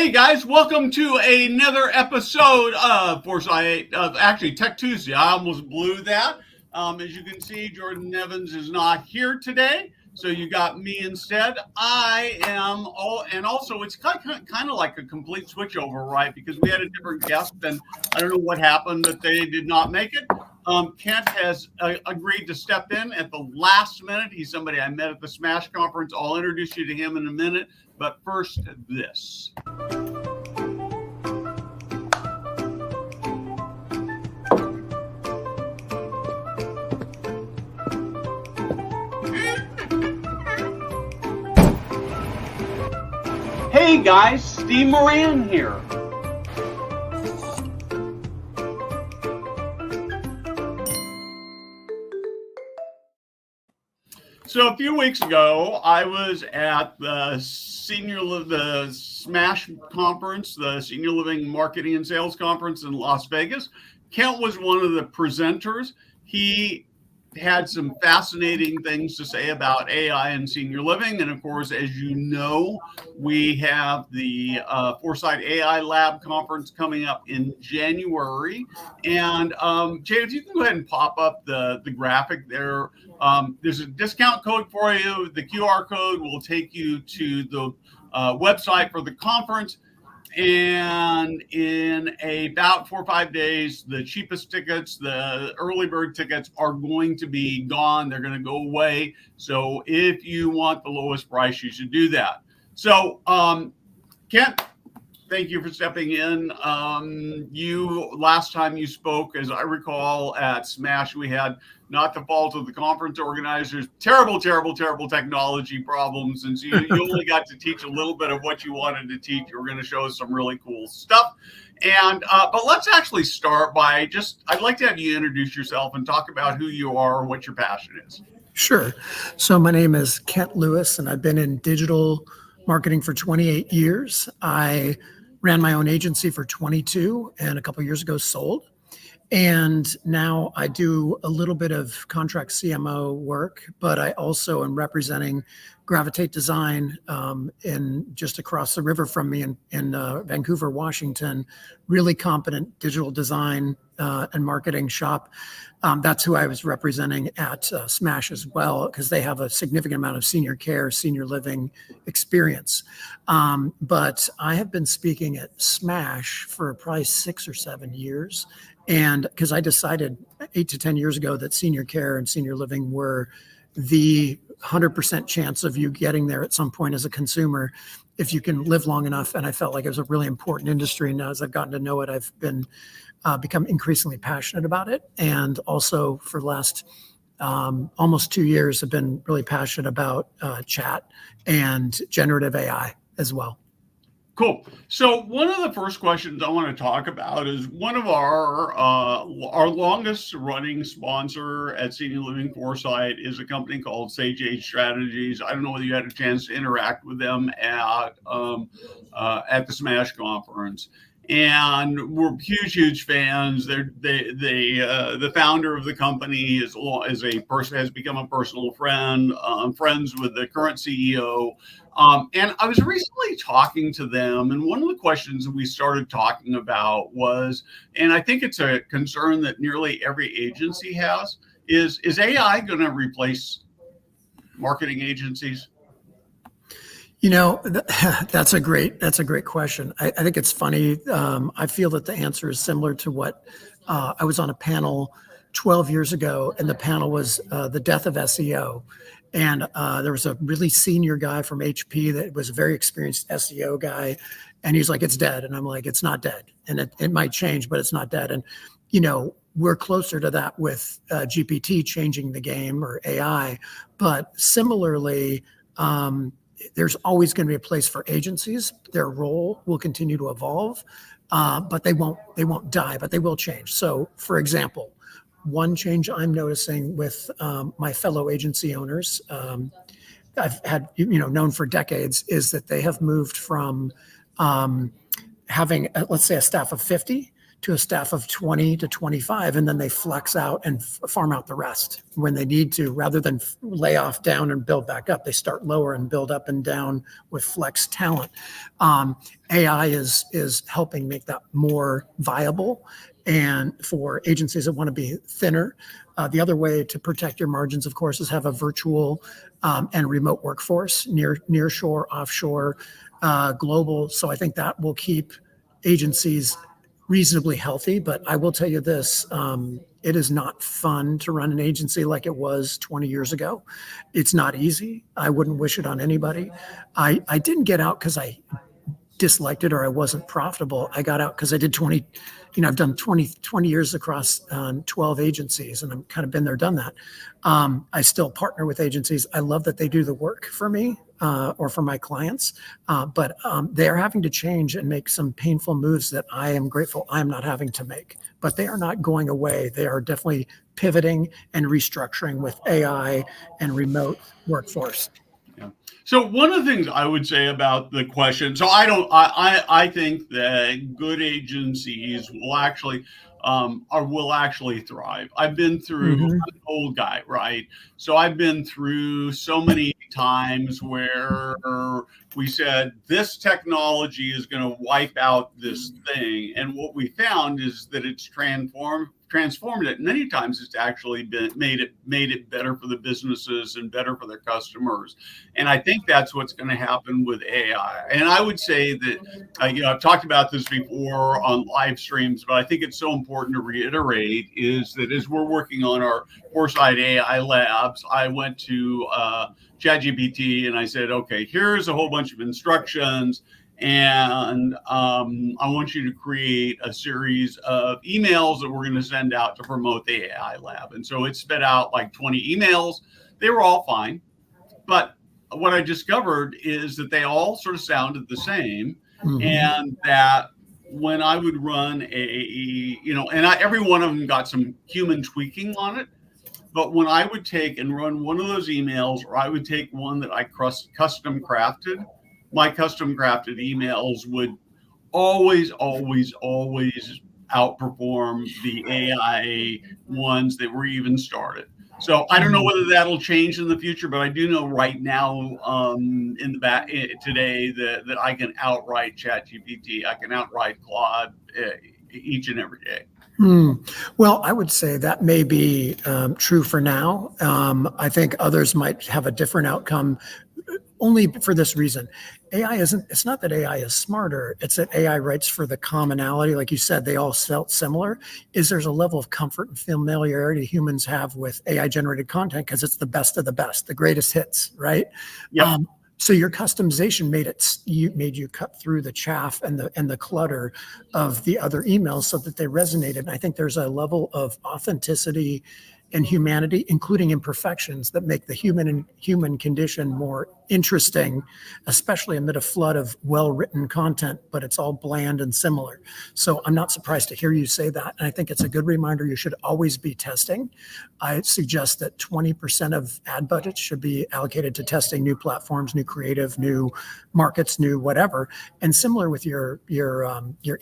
Hey guys, welcome to another episode of Tech Tuesday. I almost blew that. As you can see, Jordan Evans is not here today, so you got me instead. And also it's kind of like a complete switchover, right? Because we had a different guest, and I don't know what happened, but they did not make it. Kent has agreed to step in at the last minute. He's somebody I met at the Smash conference. I'll introduce you to him in a minute. But first, this. Hey guys, Steve Moran here. So a few weeks ago, I was at the Smash conference, the Senior Living Marketing and Sales Conference in Las Vegas. Kent was one of the presenters. He had some fascinating things to say about AI and senior living. And of course, as you know, we have the Foresight AI Lab conference coming up in January. And Jay, if you can go ahead and pop up the graphic there. There's a discount code for you. The QR code will take you to the website for the conference. And in about 4 or 5 days, the cheapest tickets, the early bird tickets, are going to be gone. They're going to go away. So if you want the lowest price, you should do that. So, Kent, thank you for stepping in. Last time you spoke, as I recall, at Smash, we had, not the fault of the conference organizers, terrible technology problems. And so you only got to teach a little bit of what you wanted to teach. You were going to show us some really cool stuff. And but let's actually start by I'd like to have you introduce yourself and talk about who you are and what your passion is. Sure. So my name is Kent Lewis, and I've been in digital marketing for 28 years. I ran my own agency for 22 and a couple of years ago sold. And now I do a little bit of contract CMO work, but I also am representing Gravitate Design in just across the river from me in Vancouver, Washington. Really competent digital design and marketing shop. That's who I was representing at Smash as well, because they have a significant amount of senior care, senior living experience. But I have been speaking at Smash for probably 6 or 7 years. And because I decided 8 to 10 years ago that senior care and senior living were the 100% chance of you getting there at some point as a consumer, if you can live long enough. And I felt like it was a really important industry. Now, as I've gotten to know it, I've been become increasingly passionate about it. And also for the last almost 2 years, I've been really passionate about chat and generative AI as well. Cool. So one of the first questions I want to talk about is one of our longest running sponsor at Senior Living Foresight is a company called Sage Age Strategies. I don't know whether you had a chance to interact with them at the Smash conference. And we're huge fans. The founder of the company has become a personal friend. Friends with the current CEO. And I was recently talking to them, and one of the questions that we started talking about was, and I think it's a concern that nearly every agency has, is AI going to replace marketing agencies? You know, that's a great question. I think it's funny. I feel that the answer is similar to what I was on a panel 12 years ago, and the panel was the death of SEO. And there was a really senior guy from HP that was a very experienced SEO guy. And he's like, it's dead. And I'm like, it's not dead. And it might change, but it's not dead. And, you know, we're closer to that with GPT changing the game, or AI. But similarly, there's always going to be a place for agencies. Their role will continue to evolve, but they won't die, but they will change. So, for example, one change I'm noticing with my fellow agency owners, I've had known for decades, is that they have moved from having, let's say, a staff of 50 to a staff of 20 to 25, and then they flex out and farm out the rest when they need to, rather than lay off down and build back up. They start lower and build up and down with flex talent. AI is helping make that more viable, and for agencies that want to be thinner. The other way to protect your margins, of course, is have a virtual and remote workforce, near shore, offshore, global. So I think that will keep agencies reasonably healthy. But I will tell you this, it is not fun to run an agency like it was 20 years ago. It's not easy. I wouldn't wish it on anybody. I didn't get out because I disliked it or I wasn't profitable. I got out because I did 20, I've done 20 years across 12 agencies, and I've kind of been there, done that. I still partner with agencies. I love that they do the work for me or for my clients, but they are having to change and make some painful moves that I am grateful I am not having to make. But they are not going away. They are definitely pivoting and restructuring with AI and remote workforce. Yeah. So one of the things I would say about the question, so I think that good agencies will actually will actually thrive. I've been through, I'm an old guy, right? So I've been through so many times where we said this technology is going to wipe out this thing, and what we found is that it's transformed it. Many times it's actually made it better for the businesses and better for their customers. And I think that's what's going to happen with AI. And I would say that, I've talked about this before on live streams, but I think it's so important to reiterate is that as we're working on our Foresight AI labs, I went to ChatGPT and I said, okay, here's a whole bunch of instructions. And I want you to create a series of emails that we're going to send out to promote the AI lab. And so it spit out like 20 emails. They were all fine. But what I discovered is that they all sort of sounded the same. And that when I would run every one of them got some human tweaking on it. But when I would take and run one of those emails, or I would take one that I custom crafted, my custom crafted emails would always outperform the AI ones that were even started. So I don't know whether that'll change in the future, but I do know right now in the back today that I can outright ChatGPT, I can outright Claude each and every day. Well, I would say that may be true for now. I think others might have a different outcome. Only for this reason. It's not that AI is smarter, it's that AI writes for the commonality. Like you said, they all felt similar. There's a level of comfort and familiarity humans have with AI generated content because it's the best of the best, the greatest hits, right? Yeah. So your customization made you cut through the chaff and the clutter of the other emails so that they resonated. And I think there's a level of authenticity and humanity, including imperfections, that make the human condition more interesting, especially amid a flood of well-written content, but it's all bland and similar. So I'm not surprised to hear you say that. And I think it's a good reminder you should always be testing. I suggest that 20% of ad budgets should be allocated to testing new platforms, new creative, new markets, new whatever. And similar with your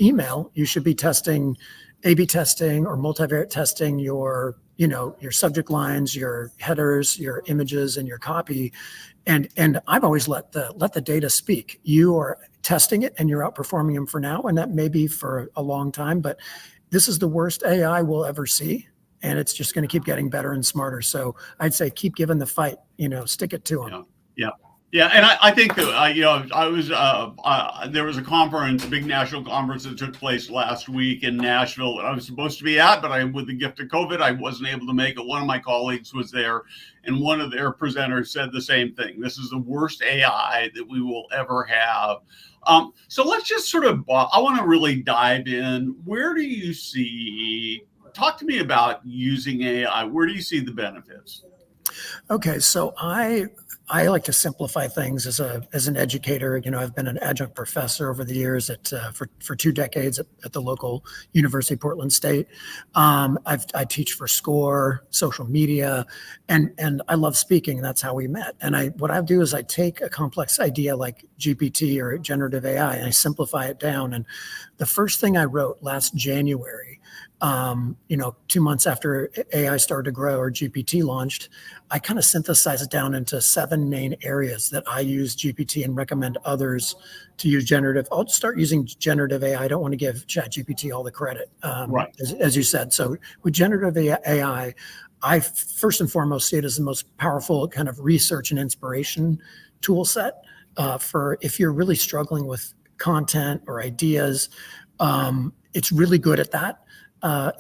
email, you should be testing A/B testing or multivariate testing your subject lines, your headers, your images, and your copy. And I've always let the data speak. You are testing it and you're outperforming them for now, and that may be for a long time, but this is the worst AI we'll ever see. And it's just going to keep getting better and smarter. So I'd say keep giving the fight, stick it to them. Yeah. And I think that, I was, there was a conference, a big national conference that took place last week in Nashville that I was supposed to be at, but with the gift of COVID, I wasn't able to make it. One of my colleagues was there, and one of their presenters said the same thing. This is the worst AI that we will ever have. So let's just I want to really dive in. Where do you talk to me about using AI. Where do you see the benefits? Okay, so I like to simplify things as an educator. I've been an adjunct professor over the years for 2 decades at the local University of Portland State. I teach for SCORE, social media, and I love speaking. That's how we met. And what I do is I take a complex idea like GPT or generative AI and I simplify it down. And the first thing I wrote last January, 2 months after AI started to grow or GPT launched, I kind of synthesized it down into 7 main areas that I use GPT and recommend others to use generative. I'll start using generative AI. I don't want to give ChatGPT all the credit, Right. as you said. So with generative AI, I first and foremost see it as the most powerful kind of research and inspiration tool set for if you're really struggling with content or ideas. It's really good at that.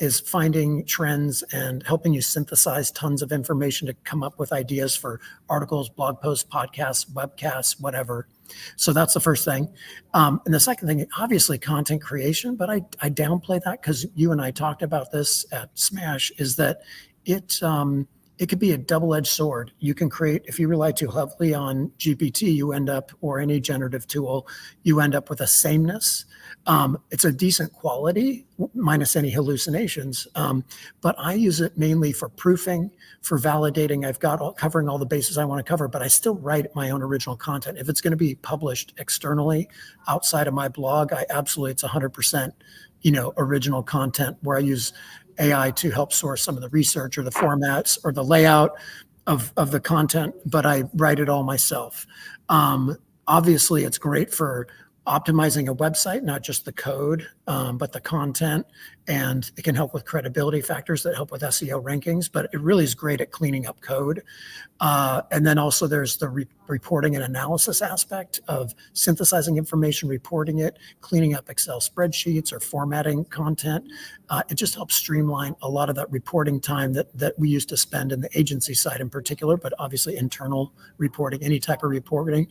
Is finding trends and helping you synthesize tons of information to come up with ideas for articles, blog posts, podcasts, webcasts, whatever. So that's the first thing. And the second thing, obviously content creation, but I downplay that because you and I talked about this at Smash, is that it could be a double-edged sword. You can create, if you rely too heavily on GPT, you end up, or any generative tool, you end up with a sameness. It's a decent quality, minus any hallucinations. But I use it mainly for proofing, for validating. I've got covering all the bases I want to cover, but I still write my own original content. If it's going to be published externally outside of my blog, it's 100%, original content where I use AI to help source some of the research or the formats or the layout of the content, but I write it all myself. Obviously, it's great for optimizing a website, not just the code, but the content, and it can help with credibility factors that help with SEO rankings, but it really is great at cleaning up code. And then also there's the reporting and analysis aspect of synthesizing information, reporting it, cleaning up Excel spreadsheets or formatting content. It just helps streamline a lot of that reporting time that we used to spend in the agency side in particular, but obviously internal reporting, any type of reporting.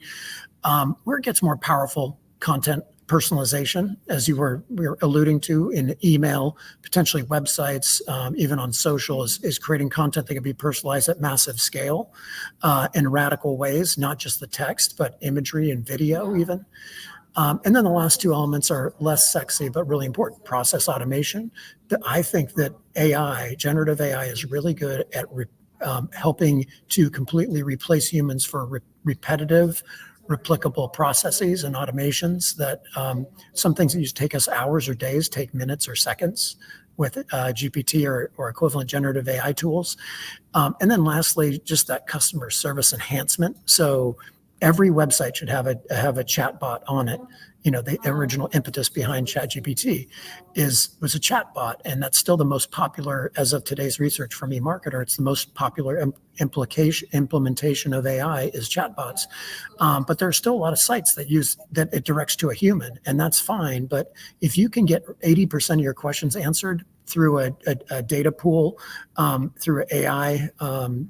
Where it gets more powerful, content personalization, as we were alluding to in email, potentially websites, even on social, is creating content that can be personalized at massive scale in radical ways, not just the text, but imagery and video even. And then the last 2 elements are less sexy, but really important. Process automation. I think that generative AI is really good at helping to completely replace humans for repetitive, replicable processes and automations that some things that used to take us hours or days take minutes or seconds with GPT or equivalent generative AI tools. And then lastly, just that customer service enhancement. So every website should have a chat bot on it. The original impetus behind ChatGPT was a chat bot, and that's still the most popular, as of today's research from eMarketer. It's the most popular implementation of AI is chatbots. But there are still a lot of sites that it directs to a human, and that's fine. But if you can get 80% of your questions answered through a data pool, through AI,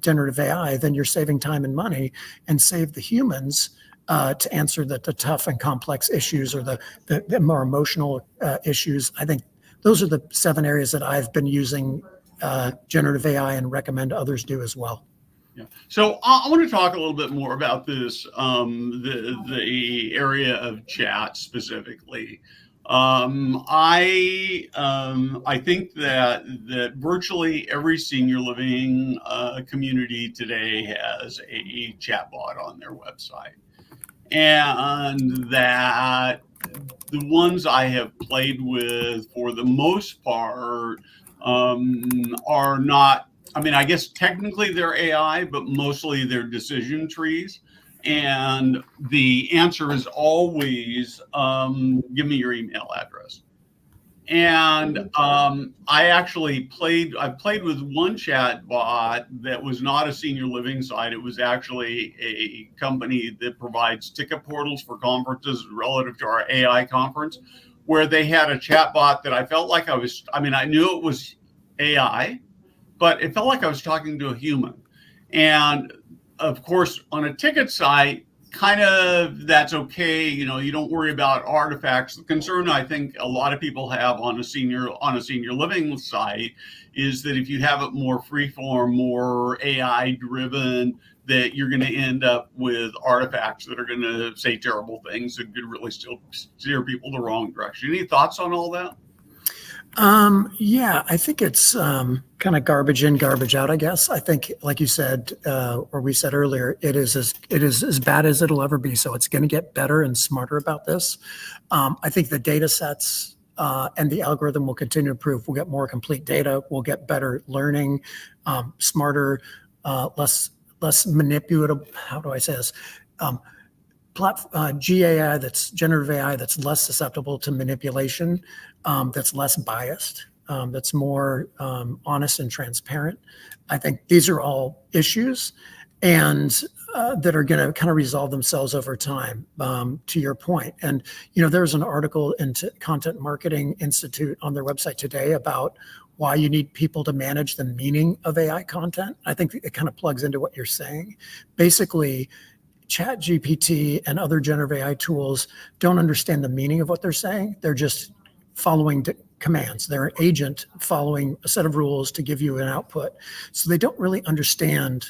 generative AI, then you're saving time and money and save the humans to answer the tough and complex issues or the more emotional issues. I think those are the 7 areas that I've been using generative AI and recommend others do as well. Yeah. So I want to talk a little bit more about this, the area of chat specifically. I think that virtually every senior living community today has a chatbot on their website, and that the ones I have played with, for the most part, are not. I mean, I guess technically they're AI, but mostly they're decision trees. And the answer is always, give me your email address. And I've played with one chat bot that was not a senior living site. It was actually a company that provides ticket portals for conferences relative to our AI conference, where they had a chat bot that I felt like I knew it was AI, but it felt like I was talking to a human. And of course, on a ticket site, kind of that's okay. You don't worry about artifacts. The concern I think a lot of people have on a senior living site is that if you have it more freeform, more AI driven, that you're going to end up with artifacts that are going to say terrible things that could really still steer people the wrong direction. Any thoughts on all that? Yeah, I think it's kind of garbage in, garbage out, I guess. I think, like you said, or we said earlier, it is as bad as it'll ever be. So it's going to get better and smarter about this. I think the data sets and the algorithm will continue to improve. We'll get more complete data. We'll get better learning, smarter, less manipulative. How do I say this? GAI, that's generative AI, that's less susceptible to manipulation, that's less biased, that's more honest and transparent. I think these are all issues and that are going to kind of resolve themselves over time, to your point. And, there's an article in Content Marketing Institute on their website today about why you need people to manage the meaning of AI content. I think it kind of plugs into what you're saying. Basically, ChatGPT and other generative AI tools don't understand the meaning of what they're saying. They're just following commands. They're an agent following a set of rules to give you an output. So they don't really understand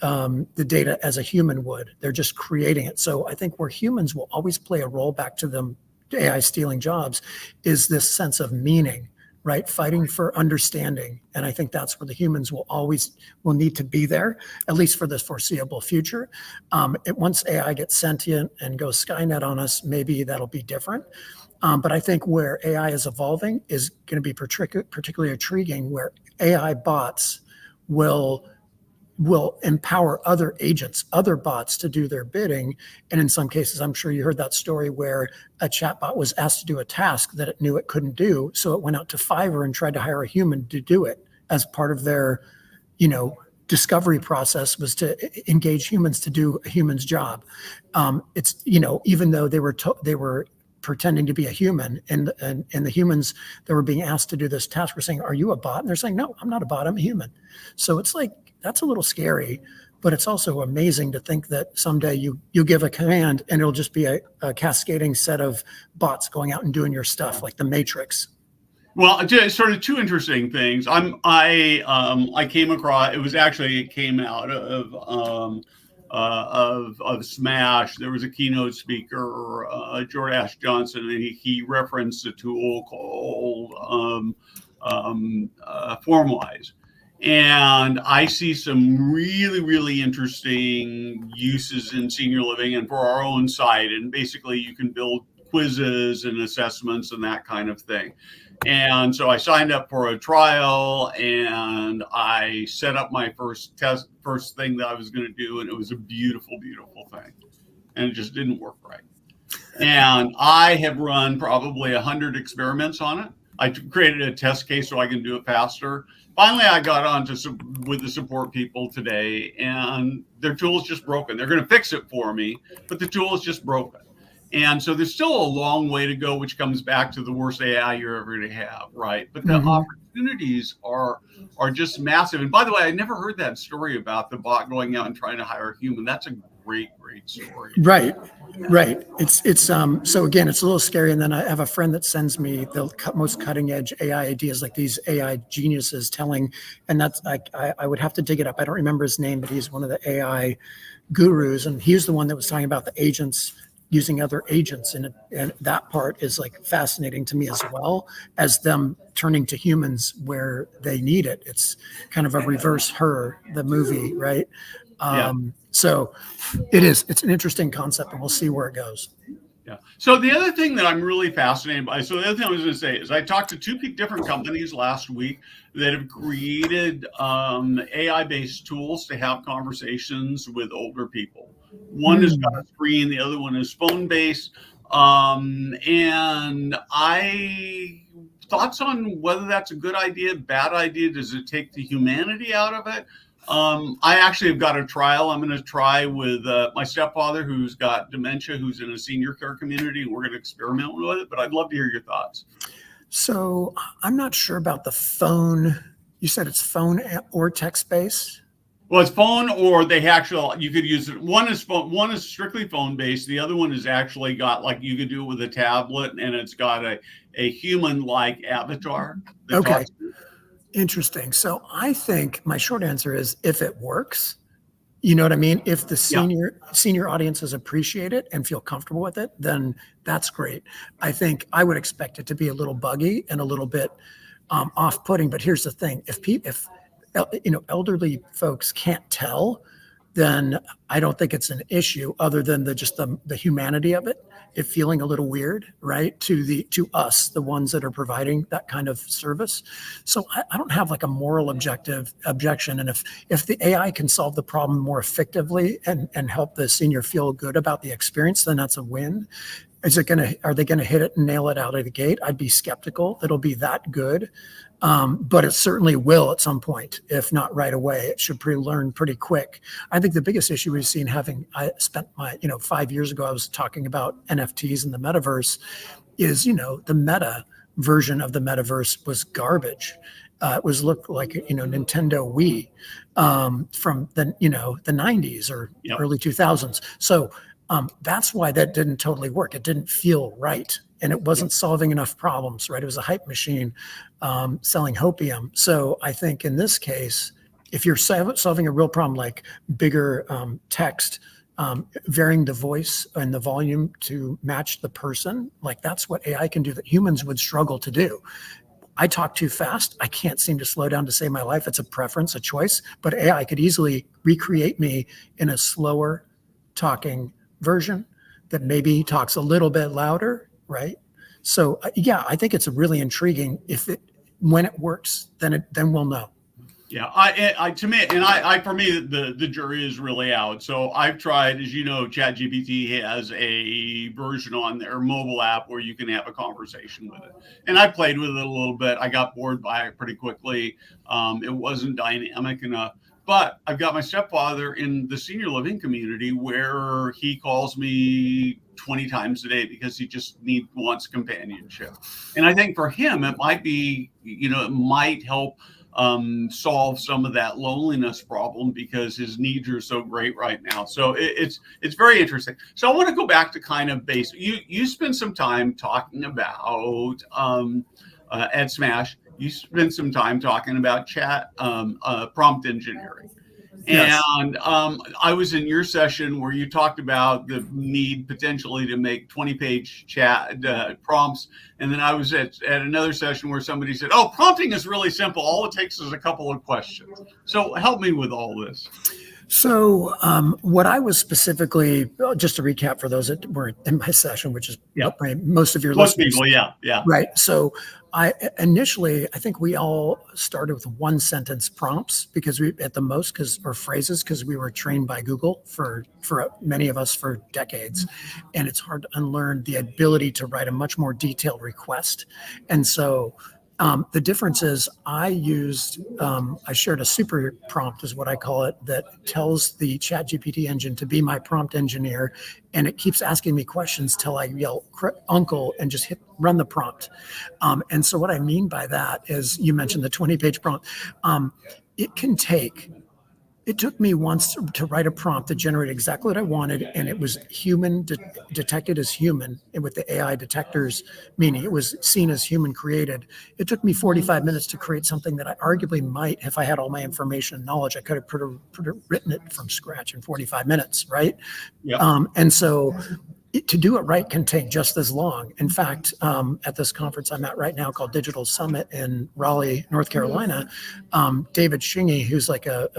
the data as a human would. They're just creating it. So I think where humans will always play a role, back to them, AI stealing jobs, is this sense of meaning, right? Fighting for understanding. And I think that's where the humans will need to be there, at least for the foreseeable future. Once AI gets sentient and goes Skynet on us, maybe that'll be different. But I think where AI is evolving is going to be particularly intriguing, where AI bots will empower other agents, other bots, to do their bidding. And in some cases, I'm sure you heard that story where a chatbot was asked to do a task that it knew it couldn't do. So it went out to Fiverr and tried to hire a human to do it as part of their, discovery process, was to engage humans to do a human's job. It's, even though they were pretending to be a human, and the humans that were being asked to do this task were saying, "Are you a bot?" And they're saying, "No, I'm not a bot, I'm a human." So it's like, that's a little scary, but it's also amazing to think that someday you give a command and it'll just be a cascading set of bots going out and doing your stuff, like the Matrix. Well, just sort of two interesting things. I came across, it came out of Smash. There was a keynote speaker, Jordash Johnson, and he referenced a tool called Formwise. And I see some really, really interesting uses in senior living and for our own site. And basically, you can build quizzes and assessments and that kind of thing. And so I signed up for a trial and I set up my first thing that I was going to do. And it was a beautiful, beautiful thing. And it just didn't work right. And I have run probably 100 experiments on it. I created a test case so I can do it faster. Finally, I got on with the support people today, and their tool is just broken. They're going to fix it for me, but the tool is just broken. And so there's still a long way to go, which comes back to the worst AI you're ever going to have, right? But the opportunities are just massive. And by the way, I never heard that story about the bot going out and trying to hire a human. That's a great story. Right. It's so again, it's a little scary. And then I have a friend that sends me the most cutting edge AI ideas, like these AI geniuses telling, and that's I would have to dig it up. I don't remember his name, but he's one of the AI gurus, and he's the one that was talking about the agents using other agents, and that part is like fascinating to me, as well as them turning to humans where they need it. It's kind of a reverse Her, the movie, right? So it's an interesting concept, and we'll see where it goes. Yeah. So the other thing that I'm really fascinated by, so the other thing I was going to say is I talked to two different companies last week that have created AI-based tools to have conversations with older people. One has got a screen, the other one is phone-based. And thoughts on whether that's a good idea, bad idea? Does it take the humanity out of it? I actually have got a trial I'm going to try with my stepfather, who's got dementia, who's in a senior care community, and we're going to experiment with it. But I'd love to hear your thoughts. So I'm not sure about the phone. You said it's phone or text-based? Well, it's phone, or they actually, you could use it. One is phone, one is strictly phone based. The other one is actually got, like, you could do it with a tablet, and it's got a human like avatar that Okay, talks to you. interesting. So I think my short answer is if it works, you know what I mean? If the Yeah. senior audiences appreciate it and feel comfortable with it, then that's great. I think I would expect it to be a little buggy and a little bit off-putting. But here's the thing: if elderly folks can't tell, then I don't think it's an issue, other than the humanity of it feeling a little weird, right? To us, the ones that are providing that kind of service. So I don't have like a moral objection. And if the AI can solve the problem more effectively and help the senior feel good about the experience, then that's a win. Are they gonna hit it and nail it out of the gate? I'd be skeptical it'll be that good. But it certainly will at some point, if not right away. It should learn pretty quick. I think the biggest issue we've seen, I spent 5 years ago, I was talking about NFTs and the metaverse, is, the meta version of the metaverse was garbage. It looked like, Nintendo Wii from the 90s or Yep. early 2000s. So that's why that didn't totally work. It didn't feel right. And it wasn't solving enough problems, right? It was a hype machine selling hopium. So I think in this case, if you're solving a real problem like bigger text, varying the voice and the volume to match the person, like that's what AI can do that humans would struggle to do. I talk too fast. I can't seem to slow down to save my life. It's a preference, a choice, but AI could easily recreate me in a slower talking version that maybe talks a little bit louder, right? So yeah, I think it's really intriguing. When it works, then we'll know. Yeah, for me, the jury is really out. So I've tried, as you know, ChatGPT has a version on their mobile app where you can have a conversation with it, and I played with it a little bit. I got bored by it pretty quickly. It wasn't dynamic enough. But I've got my stepfather in the senior living community where he calls me 20 times a day because he just wants companionship. And I think for him, it might be, it might help solve some of that loneliness problem because his needs are so great right now. So it's very interesting. So I want to go back to kind of basic. You spent some time talking about at Smash. You spent some time talking about chat prompt engineering. Yes. And I was in your session where you talked about the need potentially to make 20-page chat prompts. And then I was at another session where somebody said, oh, prompting is really simple. All it takes is a couple of questions. So help me with all this. So what I was specifically, just to recap for those that were in my session, which is most of your listeners. People, yeah. Right. So I think we all started with one sentence prompts because or phrases, because we were trained by Google for many of us for decades. And it's hard to unlearn the ability to write a much more detailed request. And so the difference is I shared a super prompt is what I call it, that tells the ChatGPT engine to be my prompt engineer. And it keeps asking me questions till I yell uncle and just run the prompt. And so what I mean by that is, you mentioned the 20-page prompt. It took me once to write a prompt that generated exactly what I wanted, and it was detected as human, and with the AI detectors, meaning it was seen as human created. It took me 45 minutes to create something that I arguably might, if I had all my information and knowledge, I could have written it from scratch in 45 minutes, right? Yeah. And so to do it right can take just as long. In fact, at this conference I'm at right now called Digital Summit in Raleigh, North Carolina, David Shingy, who's like a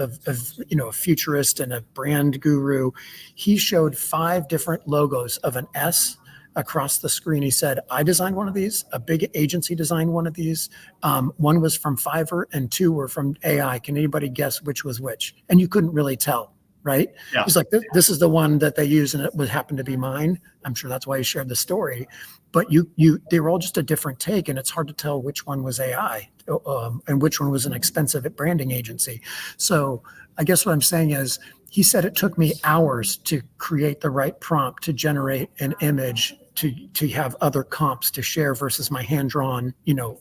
futurist and a brand guru, he showed 5 different logos of an S across the screen. He said, I designed one of these, a big agency designed one of these. One was from Fiverr and 2 were from AI. Can anybody guess which was which? And you couldn't really tell. Right? Yeah. He's like, this is the one that they use, and it would happen to be mine. I'm sure that's why he shared the story. But they were all just a different take, and it's hard to tell which one was AI and which one was an expensive branding agency. So I guess what I'm saying is, he said it took me hours to create the right prompt to generate an image to have other comps to share versus my hand-drawn,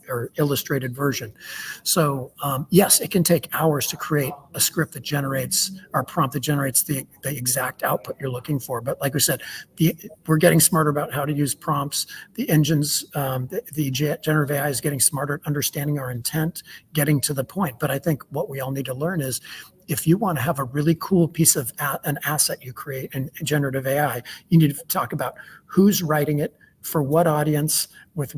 or illustrated version. So yes, it can take hours to create a script that generates or prompt that generates the exact output you're looking for. But like we said, we're getting smarter about how to use prompts. The engines, the generative AI is getting smarter at understanding our intent, getting to the point. But I think what we all need to learn is, if you want to have a really cool piece of an asset you create in generative AI, you need to talk about who's writing it, for what audience, with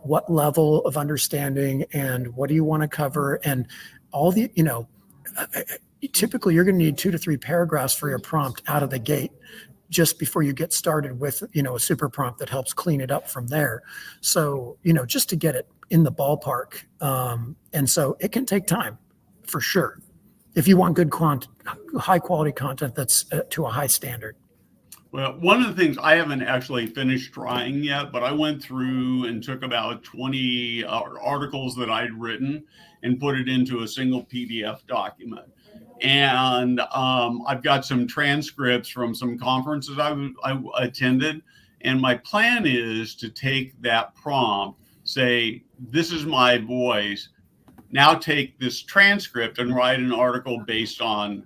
what level of understanding, and what do you want to cover, and all the typically you're going to need 2 to 3 paragraphs for your prompt out of the gate, just before you get started with a super prompt that helps clean it up from there. So just to get it in the ballpark, and so it can take time for sure, if you want good high quality content that's to a high standard. Well, one of the things, I haven't actually finished trying yet, but I went through and took about 20 articles that I'd written and put it into a single PDF document. And I've got some transcripts from some conferences I attended. And my plan is to take that prompt, say, this is my voice. Now take this transcript and write an article based on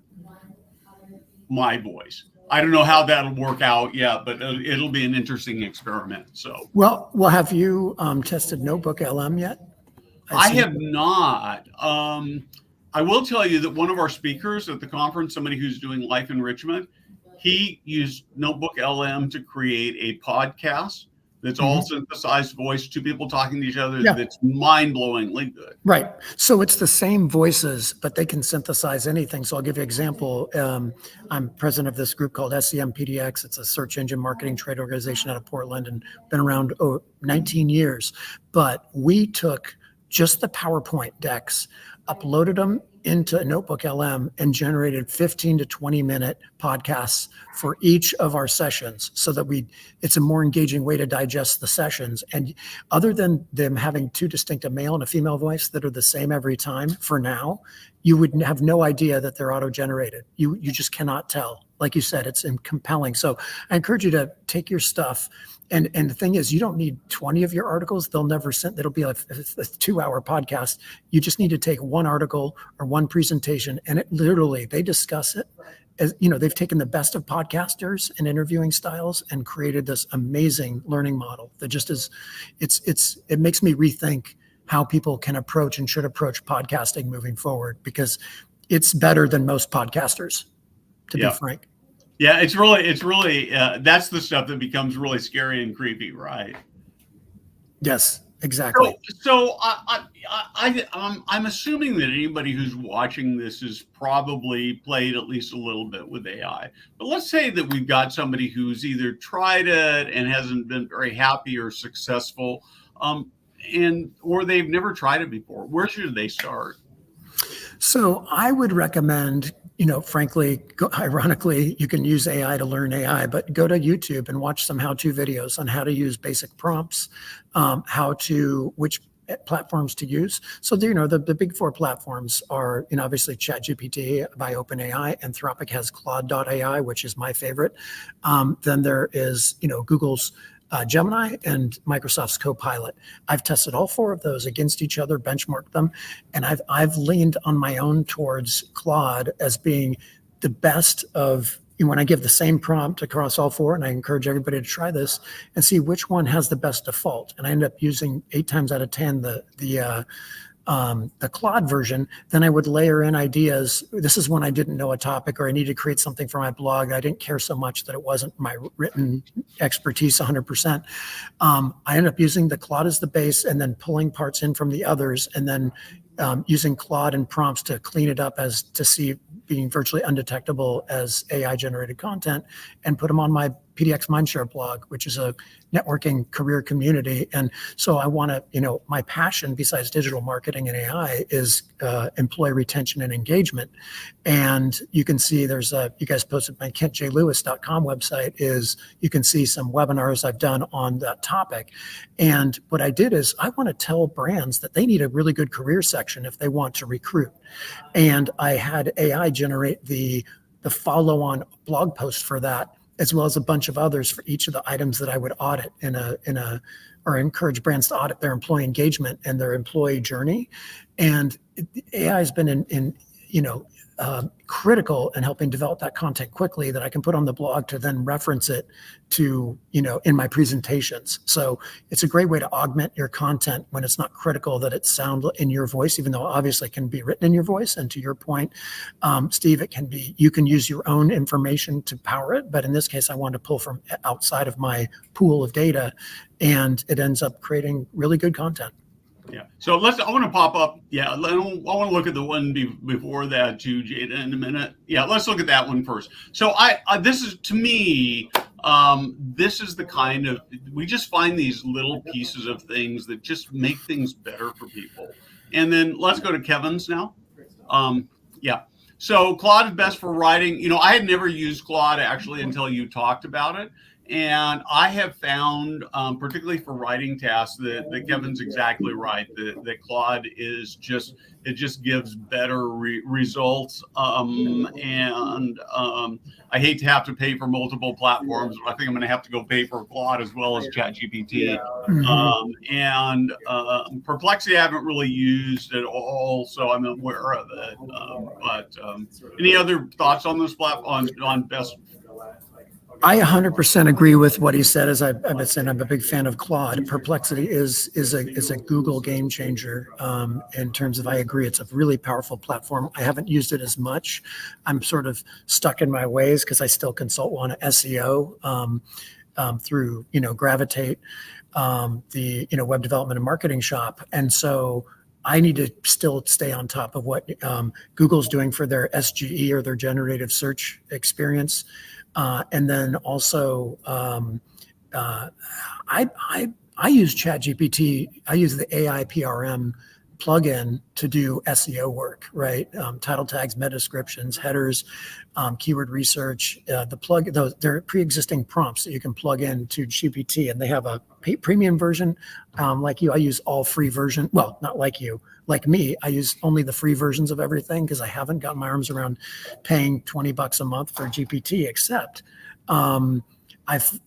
my voice. I don't know how that'll work out yet, but it'll be an interesting experiment. So, well, have you tested Notebook LM yet? I have not. I will tell you that one of our speakers at the conference, somebody who's doing life enrichment, he used Notebook LM to create a podcast that's all synthesized voice, 2 people talking to each other. Yeah. That's mind-blowingly good. Right. So it's the same voices, but they can synthesize anything. So I'll give you an example. I'm president of this group called SEMPDX. It's a search engine marketing trade organization out of Portland and been around 19 years. But we took just the PowerPoint decks, uploaded them into Notebook LM, and generated 15 to 20 minute podcasts for each of our sessions, so that it's a more engaging way to digest the sessions. And other than them having 2 distinct, a male and a female voice that are the same every time, for now, you would have no idea that they're auto-generated. You just cannot tell. Like you said, it's compelling. So I encourage you to take your stuff. And the thing is, you don't need 20 of your articles. They'll never send. It'll be like a 2-hour podcast. You just need to take one article or one presentation, and they discuss it. As they've taken the best of podcasters and interviewing styles and created this amazing learning model that just is. It makes me rethink how people can approach and should approach podcasting moving forward, because it's better than most podcasters, to be frank. Yeah, it's really that's the stuff that becomes really scary and creepy, right? Yes, exactly. So I'm assuming that anybody who's watching this has probably played at least a little bit with AI. But let's say that we've got somebody who's either tried it and hasn't been very happy or successful, or they've never tried it before. Where should they start? So I would recommend, frankly, ironically, you can use AI to learn AI, but go to YouTube and watch some how-to videos on how to use basic prompts, which platforms to use. So, the big 4 platforms are, obviously ChatGPT by OpenAI. Anthropic has Claude.ai, which is my favorite. Then there is, Google's Gemini and Microsoft's Copilot. I've tested all 4 of those against each other, benchmarked them, and I've leaned on my own towards Claude as being the best of. When I give the same prompt across all 4, and I encourage everybody to try this and see which one has the best default, and I end up using 8 times out of 10 the Claude version, then I would layer in ideas. This is when I didn't know a topic, or I needed to create something for my blog. I didn't care so much that it wasn't my written expertise 100%. I ended up using the Claude as the base, and then pulling parts in from the others, and then using Claude and prompts to clean it up to see being virtually undetectable as AI generated content, and put them on my PDX Mindshare blog, which is a networking career community. And so I want to, my passion besides digital marketing and AI is employee retention and engagement. And you can see you guys posted my kentjlewis.com website, you can see some webinars I've done on that topic. And what I did is I want to tell brands that they need a really good career section if they want to recruit. And I had AI generate the the follow-on blog post for that, as well as a bunch of others for each of the items that I would audit or encourage brands to audit their employee engagement and their employee journey. And AI has been critical in helping develop that content quickly that I can put on the blog to then reference it to, in my presentations. So it's a great way to augment your content when it's not critical that it sound in your voice, even though obviously it can be written in your voice. And to your point, Steve, you can use your own information to power it. But in this case, I wanted to pull from outside of my pool of data, and it ends up creating really good content. Yeah. So I want to pop up. Yeah. I want to look at the one before that too, Jada, in a minute. Yeah. Let's look at that one first. So this is, to me, this is the kind of, we just find these little pieces of things that just make things better for people. And then let's go to Kevin's now. Yeah. So Claude is best for writing. I had never used Claude actually until you talked about it. And I have found, particularly for writing tasks, that Kevin's exactly right. That Claude is just gives better results. And I hate to have to pay for multiple platforms, but I think I'm going to have to go pay for Claude as well as ChatGPT. And Perplexity I haven't really used at all, so I'm aware of it. But any other thoughts on this platform on best? I 100% agree with what he said. As I've been saying, I'm a big fan of Claude. Perplexity is a Google game changer in terms of, I agree, it's a really powerful platform. I haven't used it as much. I'm sort of stuck in my ways because I still consult on SEO through Gravitate, the web development and marketing shop, and so I need to still stay on top of what Google's doing for their SGE or their generative search experience. And then also, I use ChatGPT. I use the AI PRM plugin to do SEO work, right? Title tags, meta descriptions, headers, keyword research. They're pre-existing prompts that you can plug into GPT, and they have a premium version. Like you, I use all free version. Well, not like you. Like me, I use only the free versions of everything because I haven't gotten my arms around paying $20 a month for GPT. Except, I've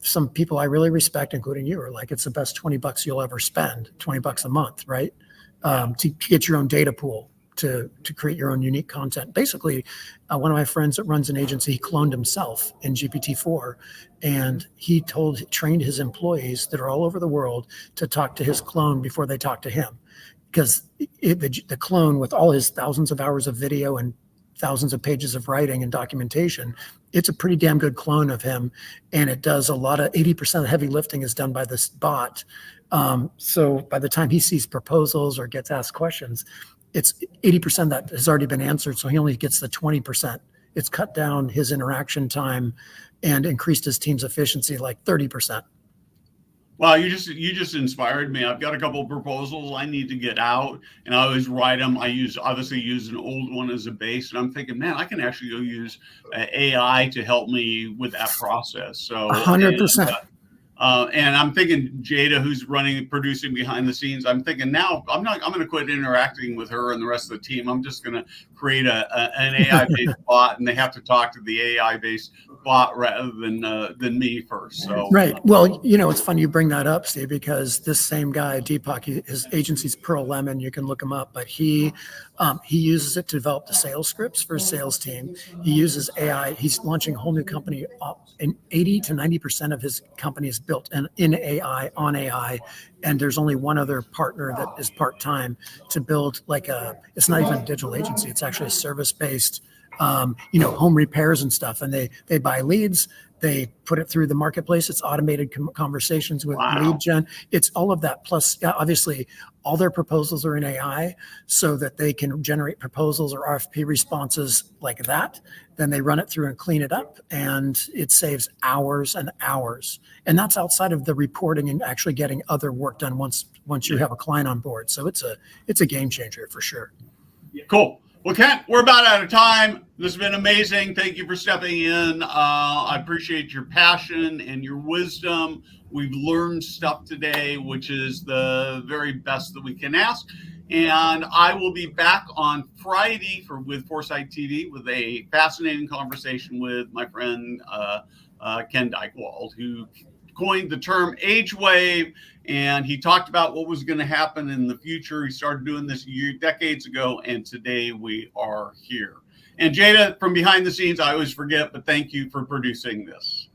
some people I really respect, including you, are like, it's the best $20 you'll ever spend. $20 a month, right? To get your own data pool, to create your own unique content. Basically, one of my friends that runs an agency, he cloned himself in GPT-4, and he trained his employees that are all over the world to talk to his clone before they talk to him. Because the clone, with all his thousands of hours of video and thousands of pages of writing and documentation, it's a pretty damn good clone of him. And it does 80% of the heavy lifting is done by this bot. So by the time he sees proposals or gets asked questions, it's 80% that has already been answered. So he only gets the 20%. It's cut down his interaction time and increased his team's efficiency like 30%. Wow, you just inspired me. I've got a couple of proposals I need to get out, and I always write them. I obviously use an old one as a base, and I'm thinking, man, I can actually go use AI to help me with that process. So 100%. And I'm thinking Jada, who's producing behind the scenes, I'm thinking now I'm going to quit interacting with her and the rest of the team. I'm just going to create an AI-based bot, and they have to talk to the AI-based bot rather than me first. So right. Well, it's funny you bring that up, Steve, because this same guy, Deepak, his agency's Pearl Lemon. You can look him up, but he uses it to develop the sales scripts for his sales team. He uses AI. He's launching a whole new company, and 80 to 90% of his company is built in AI, on AI. And there's only one other partner that is part-time to build it's not even a digital agency. It's actually a service-based, home repairs and stuff. And they buy leads, they put it through the marketplace. It's automated conversations with lead gen. It's all of that. Plus, obviously, all their proposals are in AI so that they can generate proposals or RFP responses like that. Then they run it through and clean it up, and it saves hours and hours. And that's outside of the reporting and actually getting other work done once you have a client on board. So it's a game changer for sure. Cool. Well, Kent, we're about out of time. This has been amazing. Thank you for stepping in. I appreciate your passion and your wisdom. We've learned stuff today, which is the very best that we can ask. And I will be back on Friday with Foresight TV with a fascinating conversation with my friend Ken Dykewald, who coined the term age wave, and he talked about what was going to happen in the future. He started doing this decades ago, and today we are here. And Jada, from behind the scenes, I always forget, but thank you for producing this.